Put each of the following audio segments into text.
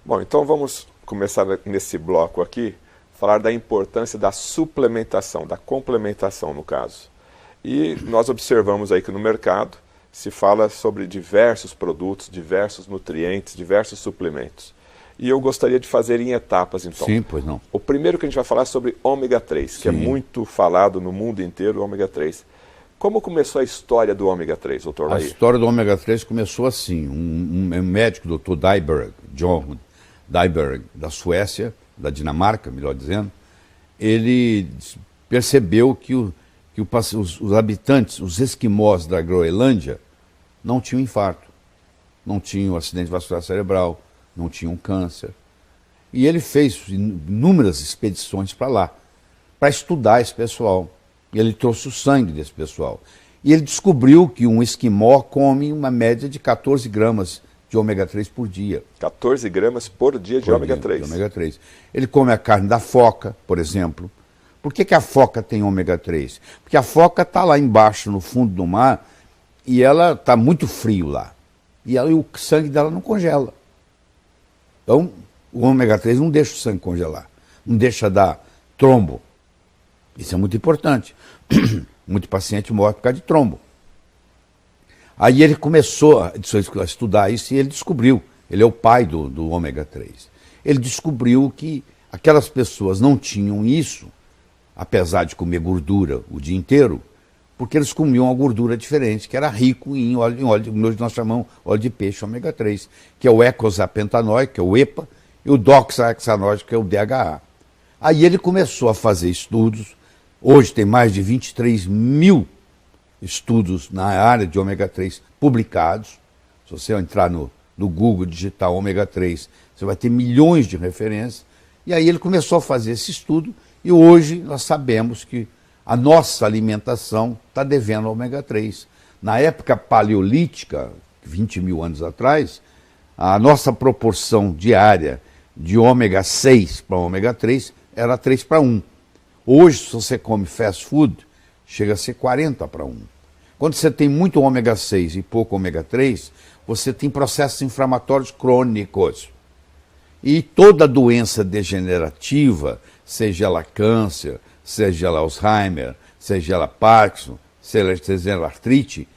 Bom, então vamos começar nesse bloco aqui, falar da importância da suplementação, da complementação no caso. E nós observamos aí que no mercado se fala sobre diversos produtos, diversos nutrientes, diversos suplementos. E eu gostaria de fazer em etapas, então. Sim, pois não. O primeiro que a gente vai falar é sobre ômega 3, que é muito falado no mundo inteiro, o ômega 3. Como começou a história do ômega 3, doutor A Laí? história do ômega 3 começou assim. Um médico, doutor Dyberg, John Dyberg, da Suécia, da Dinamarca, melhor dizendo, ele percebeu que os habitantes, os esquimós da Groenlândia, não tinham infarto, não tinham acidente vascular cerebral, não tinham câncer. E ele fez inúmeras expedições para lá, para estudar esse pessoal. E ele trouxe o sangue desse pessoal. E ele descobriu que um esquimó come uma média de 14 gramas de ômega 3 por dia. 14 gramas por dia de ômega 3. De ômega 3. Ele come a carne da foca, por exemplo. Por que a foca tem ômega 3? Porque a foca está lá embaixo, no fundo do mar, e ela está muito frio lá. E o sangue dela não congela. Então, o ômega 3 não deixa o sangue congelar. Não deixa dar trombo. Isso é muito importante. Muito paciente morre por causa de trombo. Aí ele começou a estudar isso e ele descobriu, ele é o pai do ômega 3. Ele descobriu que aquelas pessoas não tinham isso, apesar de comer gordura o dia inteiro, porque eles comiam uma gordura diferente, que era rico em óleo, hoje nós chamamos óleo de peixe ômega 3, que é o eicosapentaenoico, que é o EPA, e o doxahexanoico, que é o DHA. Aí ele começou a fazer estudos. Hoje tem mais de 23 mil estudos na área de ômega 3 publicados. Se você entrar no Google, digitar ômega 3, você vai ter milhões de referências. E aí ele começou a fazer esse estudo e hoje nós sabemos que a nossa alimentação está devendo ômega 3. Na época paleolítica, 20 mil anos atrás, a nossa proporção diária de ômega 6 para ômega 3 era 3 para 1. Hoje, se você come fast food, chega a ser 40 para 1. Quando você tem muito ômega 6 e pouco ômega 3, você tem processos inflamatórios crônicos. E toda doença degenerativa, seja ela câncer, seja ela Alzheimer, seja ela Parkinson, seja ela artrite,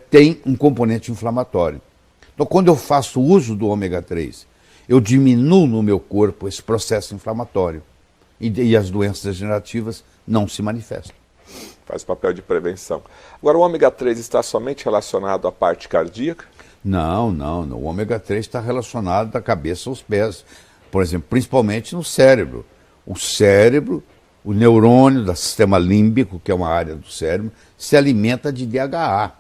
tem um componente inflamatório. Então, quando eu faço uso do ômega 3, eu diminuo no meu corpo esse processo inflamatório. E as doenças degenerativas não se manifestam. Faz papel de prevenção. Agora, o ômega 3 está somente relacionado à parte cardíaca? Não. O ômega 3 está relacionado da cabeça aos pés. Por exemplo, principalmente no cérebro. O cérebro, o neurônio do sistema límbico, que é uma área do cérebro, se alimenta de DHA,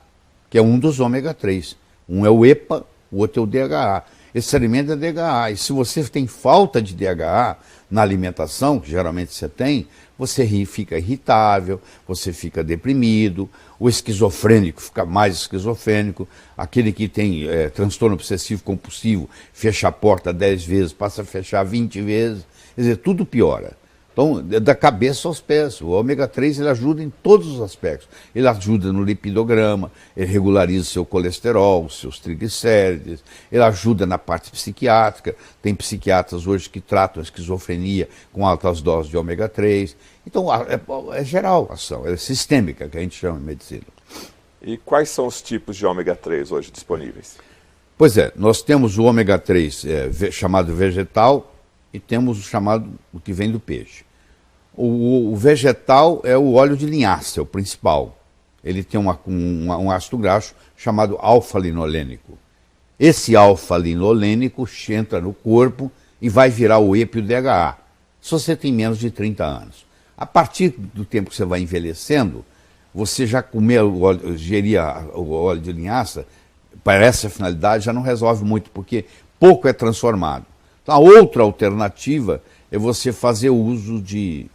que é um dos ômega 3. Um é o EPA, o outro é o DHA. Esse alimento é DHA. E se você tem falta de DHA na alimentação, que geralmente você tem, você fica irritável, você fica deprimido, o esquizofrênico fica mais esquizofrênico, aquele que tem transtorno obsessivo compulsivo fecha a porta 10 vezes, passa a fechar 20 vezes, quer dizer, tudo piora. Então, da cabeça aos pés, o ômega 3 ele ajuda em todos os aspectos. Ele ajuda no lipidograma, ele regulariza o seu colesterol, os seus triglicérides, ele ajuda na parte psiquiátrica. Tem psiquiatras hoje que tratam a esquizofrenia com altas doses de ômega 3. Então, é geral a ação, é sistêmica, que a gente chama em medicina. E quais são os tipos de ômega 3 hoje disponíveis? Pois é, nós temos o ômega 3 chamado vegetal, e temos o que vem do peixe. O vegetal é o óleo de linhaça, é o principal. Ele tem um ácido graxo chamado alfa-linolênico. Esse alfa-linolênico entra no corpo e vai virar o EPA e o DHA, se você tem menos de 30 anos. A partir do tempo que você vai envelhecendo, você já geria o óleo de linhaça, para essa finalidade já não resolve muito, porque pouco é transformado. A outra alternativa é você fazer uso de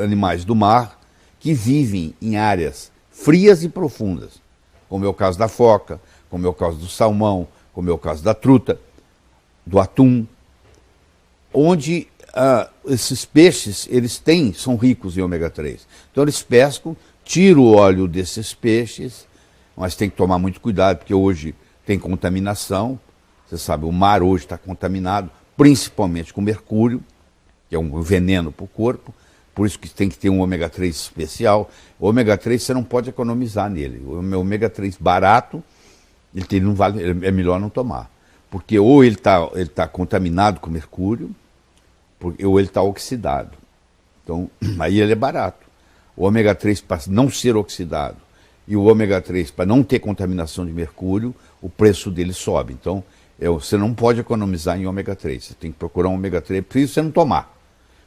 animais do mar que vivem em áreas frias e profundas, como é o caso da foca, como é o caso do salmão, como é o caso da truta, do atum, onde esses peixes são ricos em ômega 3. Então eles pescam, tiram o óleo desses peixes, mas tem que tomar muito cuidado, porque hoje tem contaminação, você sabe, o mar hoje está contaminado. principalmente com mercúrio, que é um veneno para o corpo, por isso que tem que ter um ômega 3 especial. O ômega 3 você não pode economizar nele. O ômega 3 barato, ele não vale, é melhor não tomar. Porque ou ele tá contaminado com mercúrio, ou ele está oxidado. Então, aí ele é barato. O ômega 3 para não ser oxidado e o ômega 3 para não ter contaminação de mercúrio, o preço dele sobe. Então, você não pode economizar em ômega 3. Você tem que procurar um ômega 3, por isso você não tomar.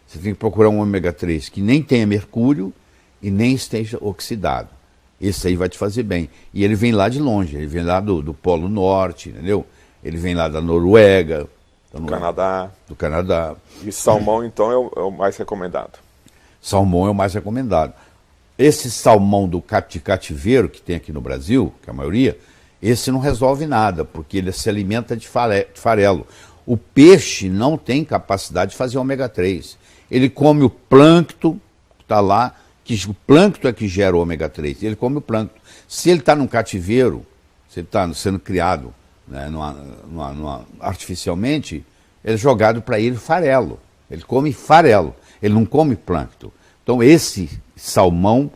Você tem que procurar um ômega 3 que nem tenha mercúrio e nem esteja oxidado. Esse aí vai te fazer bem. E ele vem lá de longe, ele vem lá do Polo Norte, entendeu? Ele vem lá da Noruega. Do Canadá. E salmão, então, é o mais recomendado. Salmão é o mais recomendado. Esse salmão de cativeiro que tem aqui no Brasil, que é a maioria, esse não resolve nada, porque ele se alimenta de farelo. O peixe não tem capacidade de fazer ômega 3. Ele come o plâncton que está lá, que o plâncton é que gera o ômega 3. Ele come o plâncton. Se ele está num cativeiro, se ele está sendo criado, né, artificialmente, é jogado para ele farelo. Ele come farelo, ele não come plâncton. Então esse salmão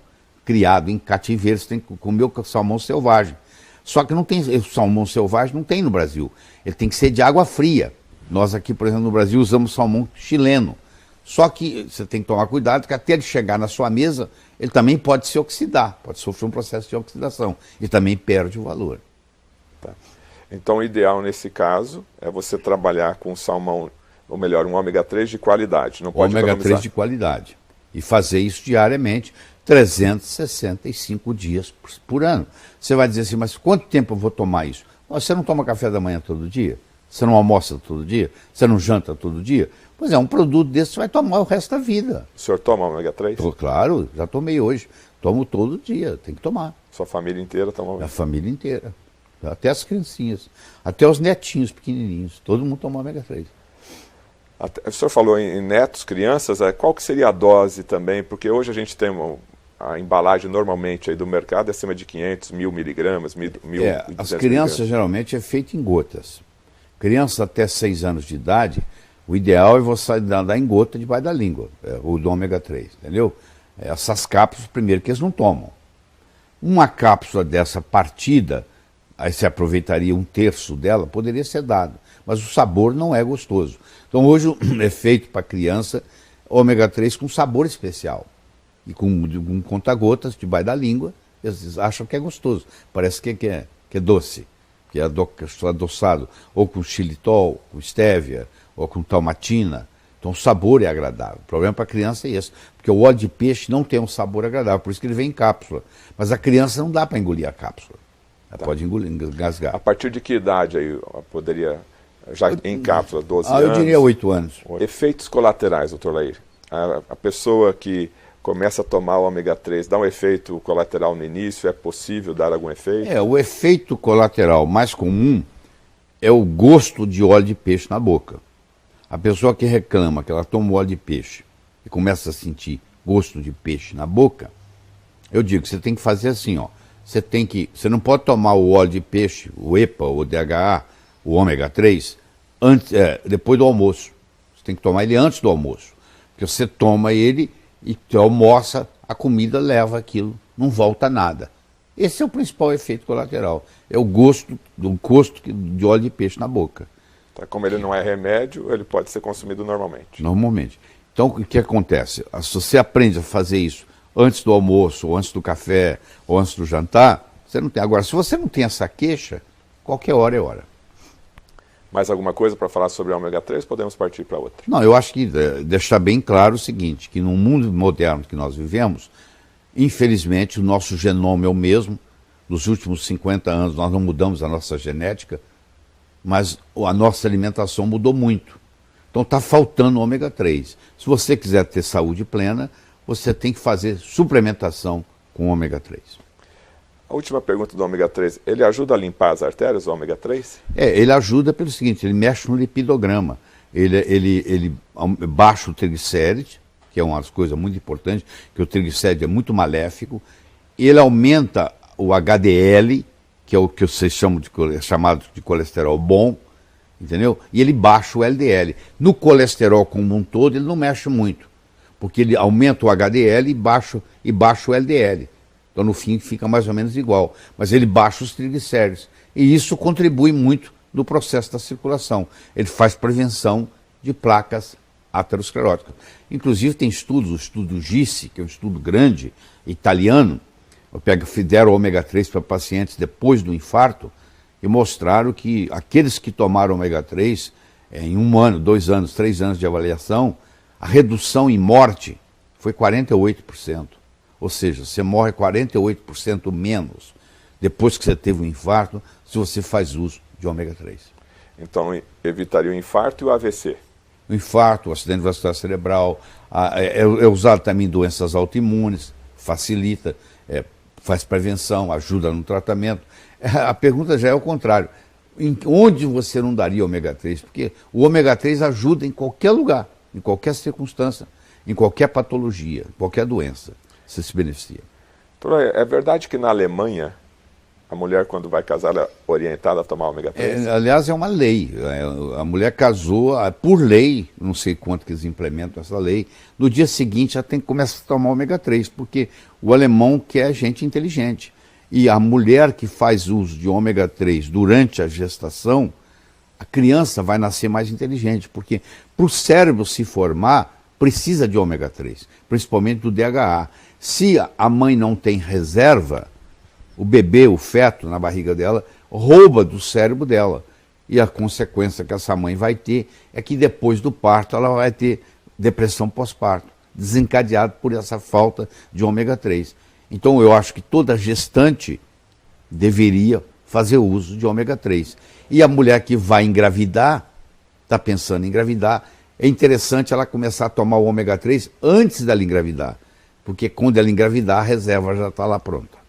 criado em cativeiro, você tem que comer o salmão selvagem. Só que não tem, o salmão selvagem não tem no Brasil. Ele tem que ser de água fria. Nós aqui, por exemplo, no Brasil, usamos salmão chileno. Só que você tem que tomar cuidado, que até ele chegar na sua mesa, ele também pode se oxidar, pode sofrer um processo de oxidação. E também perde o valor. Tá. Então, o ideal nesse caso é você trabalhar com salmão, ou melhor, um ômega 3 de qualidade. Não pode ômega 3 de qualidade. E fazer isso diariamente, 365 dias por ano. Você vai dizer assim, mas quanto tempo eu vou tomar isso? Você não toma café da manhã todo dia? Você não almoça todo dia? Você não janta todo dia? Pois é, um produto desse você vai tomar o resto da vida. O senhor toma ômega 3? Claro, já tomei hoje. Tomo todo dia, tem que tomar. Sua família inteira toma ômega 3? A família inteira. Até as criancinhas. Até os netinhos pequenininhos. Todo mundo toma ômega 3. O senhor falou em netos, crianças, qual que seria a dose também? Porque hoje a gente tem a embalagem normalmente aí do mercado é acima de 500, 1000 miligramas, 1.200 as crianças geralmente é feito em gotas. Crianças até 6 anos de idade, o ideal é você dar em gota debaixo da língua, o do ômega 3, entendeu? Essas cápsulas, primeiro, que eles não tomam. Uma cápsula dessa partida, aí você aproveitaria 1/3 dela, poderia ser dado, mas o sabor não é gostoso. Então hoje é feito para criança ômega 3 com sabor especial. E com conta-gotas debaixo da língua, eles acham que é gostoso. Parece que é doce, que é adoçado, ou com xilitol, com estévia, ou com talmatina. Então o sabor é agradável. O problema para a criança é esse, porque o óleo de peixe não tem um sabor agradável, por isso que ele vem em cápsula. Mas a criança não dá para engolir a cápsula. Ela pode engasgar. A partir de que idade aí poderia, já em cápsula, 12 anos? Eu diria 8 anos. Efeitos colaterais, doutor Lair. A pessoa que começa a tomar o ômega 3, dá um efeito colateral no início, é possível dar algum efeito? O efeito colateral mais comum é o gosto de óleo de peixe na boca. A pessoa que reclama que ela toma óleo de peixe e começa a sentir gosto de peixe na boca, eu digo, você tem que fazer assim, ó. Você não pode tomar o óleo de peixe, o EPA, o DHA, o ômega 3, depois do almoço. Você tem que tomar ele antes do almoço. Porque você toma ele e almoça, a comida leva aquilo, não volta nada. Esse é o principal efeito colateral. É o gosto de óleo de peixe na boca. Tá, como ele não é remédio, ele pode ser consumido normalmente. Normalmente. Então, o que acontece? Se você aprende a fazer isso antes do almoço, ou antes do café, ou antes do jantar, você não tem. Agora, se você não tem essa queixa, qualquer hora é hora. Mais alguma coisa para falar sobre o ômega 3? Podemos partir para outra. Não, eu acho que deixar bem claro o seguinte, que no mundo moderno que nós vivemos, infelizmente o nosso genoma é o mesmo. Nos últimos 50 anos nós não mudamos a nossa genética, mas a nossa alimentação mudou muito. Então está faltando ômega 3. Se você quiser ter saúde plena, você tem que fazer suplementação com ômega 3. A última pergunta do ômega 3, ele ajuda a limpar as artérias, o ômega 3? Ele ajuda pelo seguinte, ele mexe no lipidograma, ele baixa o triglicéride, que é uma das coisas muito importantes, que o triglicéride é muito maléfico, ele aumenta o HDL, que é o que vocês chamam chamado de colesterol bom, entendeu? E ele baixa o LDL. No colesterol como um todo, ele não mexe muito, porque ele aumenta o HDL e baixa o LDL. Então, no fim, fica mais ou menos igual. Mas ele baixa os triglicéridos. E isso contribui muito no processo da circulação. Ele faz prevenção de placas ateroscleróticas. Inclusive, tem estudos, o estudo GISSI, que é um estudo grande, italiano, deram ômega 3 para pacientes depois do infarto, e mostraram que aqueles que tomaram ômega 3, em 1 ano, 2 anos, 3 anos de avaliação, a redução em morte foi 48%. Ou seja, você morre 48% menos depois que você teve um infarto, se você faz uso de ômega 3. Então, evitaria o infarto e o AVC? O infarto, o acidente vascular cerebral, é usado também em doenças autoimunes, facilita, faz prevenção, ajuda no tratamento. A pergunta já é o contrário. Onde você não daria ômega 3? Porque o ômega 3 ajuda em qualquer lugar, em qualquer circunstância, em qualquer patologia, em qualquer doença. Você se beneficia. Doutor, é verdade que na Alemanha a mulher, quando vai casar, ela é orientada a tomar ômega 3? Aliás, é uma lei. A mulher casou, por lei, não sei quanto que eles implementam essa lei, no dia seguinte já tem que começar a tomar ômega 3, porque o alemão quer gente inteligente. E a mulher que faz uso de ômega 3 durante a gestação, a criança vai nascer mais inteligente, porque para o cérebro se formar, precisa de ômega 3, principalmente do DHA. Se a mãe não tem reserva, o bebê, o feto na barriga dela, rouba do cérebro dela. E a consequência que essa mãe vai ter é que depois do parto ela vai ter depressão pós-parto, desencadeado por essa falta de ômega 3. Então eu acho que toda gestante deveria fazer uso de ômega 3. E a mulher que vai engravidar, está pensando em engravidar, é interessante ela começar a tomar o ômega 3 antes dela engravidar, porque quando ela engravidar a reserva já está lá pronta.